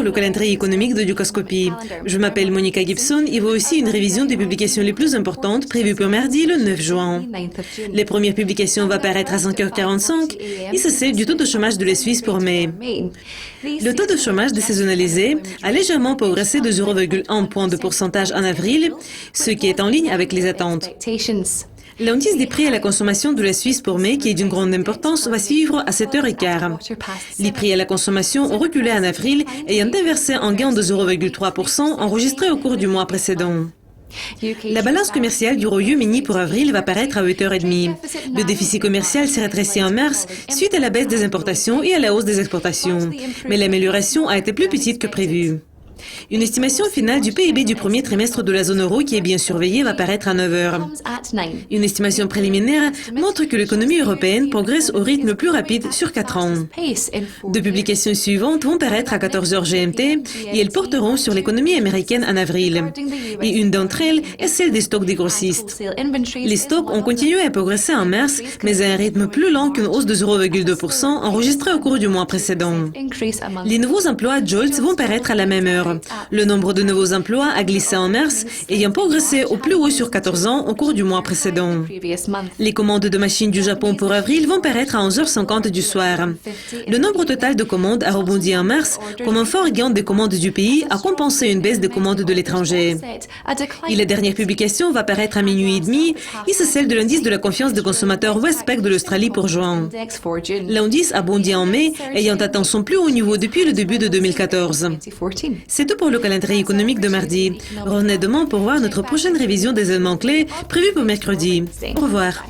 pour le calendrier économique de Dukascopy. Je m'appelle Monica Gibson et voici une révision des publications les plus importantes prévues pour mardi le 9 juin. Les premières publications vont apparaître à 5h45 et c'est celle du taux de chômage de la Suisse pour mai. Le taux de chômage désaisonnalisé a légèrement progressé de 0,1 point de pourcentage en avril, ce qui est en ligne avec les attentes. L'indice des prix à la consommation de la Suisse pour mai, qui est d'une grande importance, va suivre à 7h15. Les prix à la consommation ont reculé en avril, ayant inversé un gain de 0,3% enregistré au cours du mois précédent. La balance commerciale du Royaume-Uni pour avril va paraître à 8h30. Le déficit commercial s'est rétréci en mars suite à la baisse des importations et à la hausse des exportations, mais l'amélioration a été plus petite que prévu. Une estimation finale du PIB du premier trimestre de la zone euro, qui est bien surveillée, va paraître à 9h. Une estimation préliminaire montre que l'économie européenne progresse au rythme le plus rapide sur 4 ans. Deux publications suivantes vont paraître à 14h GMT et elles porteront sur l'économie américaine en avril. Et une d'entre elles est celle des stocks des grossistes. Les stocks ont continué à progresser en mars, mais à un rythme plus lent qu'une hausse de 0,2% enregistrée au cours du mois précédent. Les nouveaux emplois JOLTS vont paraître à la même heure. Le nombre de nouveaux emplois a glissé en mars, ayant progressé au plus haut sur 14 ans au cours du mois précédent. Les commandes de machines du Japon pour avril vont paraître à 11h50 du soir. Le nombre total de commandes a rebondi en mars, comme un fort gain des commandes du pays a compensé une baisse des commandes de l'étranger. Et la dernière publication va paraître à minuit et demi, et c'est celle de l'indice de la confiance des consommateurs Westpac de l'Australie pour juin. L'indice a bondi en mai, ayant atteint son plus haut niveau depuis le début de 2014. C'est tout pour le calendrier économique de mardi. Revenez demain pour voir notre prochaine révision des éléments clés prévue pour mercredi. Au revoir.